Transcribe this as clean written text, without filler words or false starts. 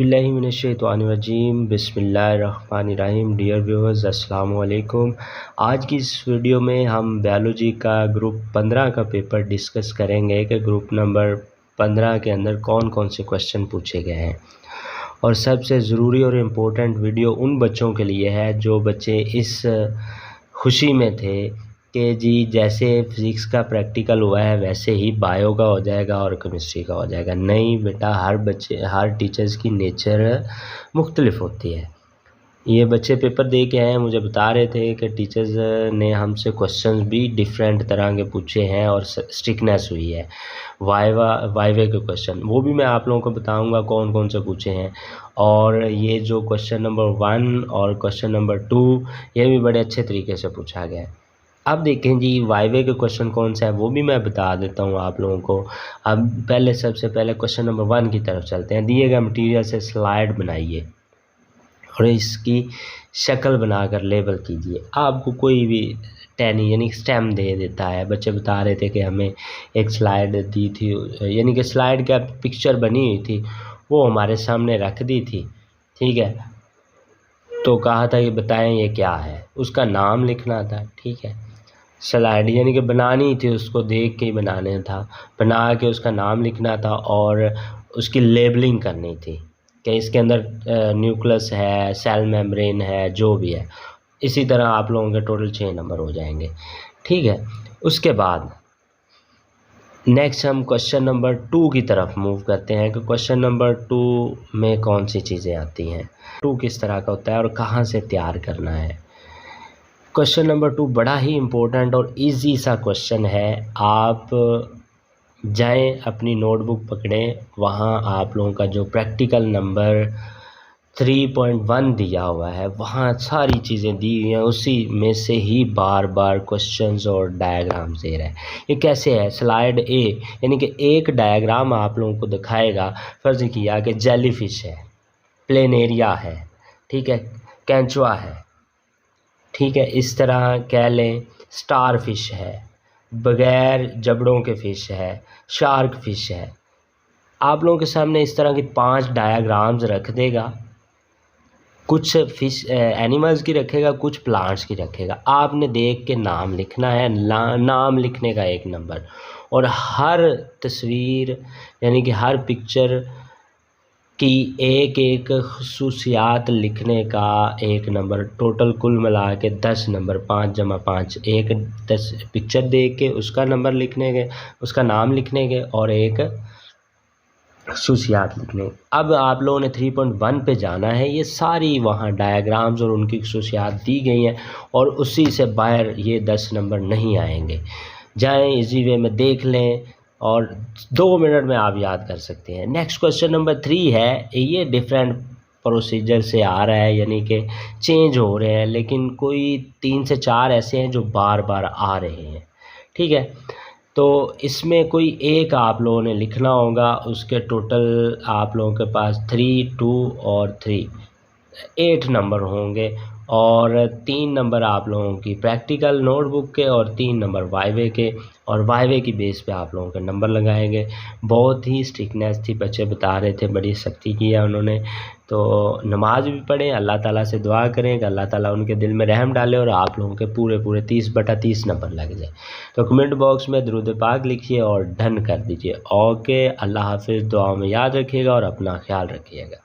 बिस्मिल्लाहिर्रहमानिर्रहीम बिस्मिल्लाहिर्रहमानिर्रहीम। Dear viewers, अस्सलाम वालेकुम। आज की इस वीडियो में हम बायोलॉजी का ग्रुप 15 का पेपर डिस्कस करेंगे कि ग्रुप नंबर 15 के अंदर कौन कौन से क्वेश्चन पूछे गए हैं। और सबसे ज़रूरी और इम्पोर्टेंट वीडियो उन बच्चों के लिए है जो बच्चे इस खुशी में थे कि जी जैसे फ़िज़िक्स का प्रैक्टिकल हुआ है वैसे ही बायो का हो जाएगा और केमिस्ट्री का हो जाएगा। नहीं बेटा, हर टीचर्स की नेचर मुख्तलिफ होती है। ये बच्चे पेपर दे के आए हैं, मुझे बता रहे थे कि टीचर्स ने हमसे क्वेश्चंस भी डिफरेंट तरह के पूछे हैं और स्ट्रिक्टनेस हुई है। वाइवे के क्वेश्चन वो भी मैं आप लोगों को बताऊंगा कौन कौन से पूछे हैं। और ये जो क्वेश्चन नंबर 1 और क्वेश्चन नंबर 2 ये भी बड़े अच्छे तरीके से पूछा गया है। अब देखें जी वाइवे के क्वेश्चन कौन सा है वो भी मैं बता देता हूँ आप लोगों को। अब सबसे पहले क्वेश्चन नंबर 1 की तरफ चलते हैं। दिए गए मटेरियल से स्लाइड बनाइए और इसकी शक्ल बनाकर लेबल कीजिए। आपको कोई भी टैनी यानी स्टेम दे देता है। बच्चे बता रहे थे कि हमें एक स्लाइड दी थी, यानी कि स्लाइड का पिक्चर बनी हुई थी, वो हमारे सामने रख दी थी, ठीक है। तो कहा था कि बताएं ये क्या है, उसका नाम लिखना था, ठीक है। स्लाइड यानी कि बनानी थी, उसको देख के ही बनाना था, बना के उसका नाम लिखना था और उसकी लेबलिंग करनी थी कि इसके अंदर न्यूक्लियस है, सेल मेम्ब्रेन है, जो भी है। इसी तरह आप लोगों के टोटल 6 नंबर हो जाएंगे, ठीक है। उसके बाद नेक्स्ट हम क्वेश्चन नंबर 2 की तरफ मूव करते हैं कि क्वेश्चन नंबर 2 में कौन सी चीज़ें आती हैं, 2 किस तरह का होता है और कहाँ से तैयार करना है। क्वेश्चन नंबर 2 बड़ा ही इम्पोर्टेंट और इजी सा क्वेश्चन है। आप जाएं, अपनी नोटबुक पकड़ें, वहाँ आप लोगों का जो प्रैक्टिकल नंबर 3.1 दिया हुआ है वहाँ सारी चीज़ें दी हुई हैं, उसी में से ही बार बार क्वेश्चंस और डायग्राम दे रहा है। ये कैसे है, स्लाइड ए यानी कि एक डायग्राम आप लोगों को दिखाएगा। फ़र्ज़ किया कि जेलीफिश है, प्लेनेरिया है, ठीक है, कैंचुआ है, ठीक है, इस तरह कह लें स्टार फिश है, बग़ैर जबड़ों के फ़िश है, शार्क फ़िश है। आप लोगों के सामने इस तरह की 5 डायग्राम्स रख देगा। कुछ फिश एनिमल्स की रखेगा, कुछ प्लांट्स की रखेगा। आपने देख के नाम लिखना है, नाम लिखने का 1 नंबर, और हर तस्वीर यानी कि हर पिक्चर की एक ख़ुसूसियात लिखने का 1 नंबर। टोटल कुल मिला के 10 नंबर, 5 जमा 5, 10 पिक्चर देख के उसका नंबर लिखने के, उसका नाम लिखने के और एक ख़ुसूसियात लिखने। अब आप लोगों ने 3.1 पे जाना है। ये सारी वहाँ डायग्राम्स और उनकी ख़ुसूसियात दी गई हैं और उसी से बाहर ये 10 नंबर नहीं आएंगे। जाएँ इजी वे में देख लें और 2 मिनट में आप याद कर सकते हैं। नेक्स्ट क्वेश्चन नंबर 3 है। ये डिफरेंट प्रोसीजर से आ रहा है, यानी कि चेंज हो रहे हैं, लेकिन कोई 3 से 4 ऐसे हैं जो बार बार आ रहे हैं, ठीक है। तो इसमें कोई एक आप लोगों ने लिखना होगा। उसके टोटल आप लोगों के पास 3, 2 और 3 8 नंबर होंगे और 3 नंबर आप लोगों की प्रैक्टिकल नोटबुक के और 3 नंबर वाइवे के, और वाइवे की बेस पे आप लोगों के नंबर लगाएंगे। बहुत ही स्ट्रिक्टनेस थी, बच्चे बता रहे थे, बड़ी सख्ती किया उन्होंने। तो नमाज भी पढ़ें, अल्लाह ताला से दुआ करें कि अल्लाह ताला उनके दिल में रहम डाले और आप लोगों के पूरे 30/30 नंबर लग जाए। तो कमेंट बॉक्स में दुरूद पाक लिखिए और डन कर दीजिए। ओके, अल्लाह हाफिज़। दुआ में याद रखिएगा और अपना ख्याल रखिएगा।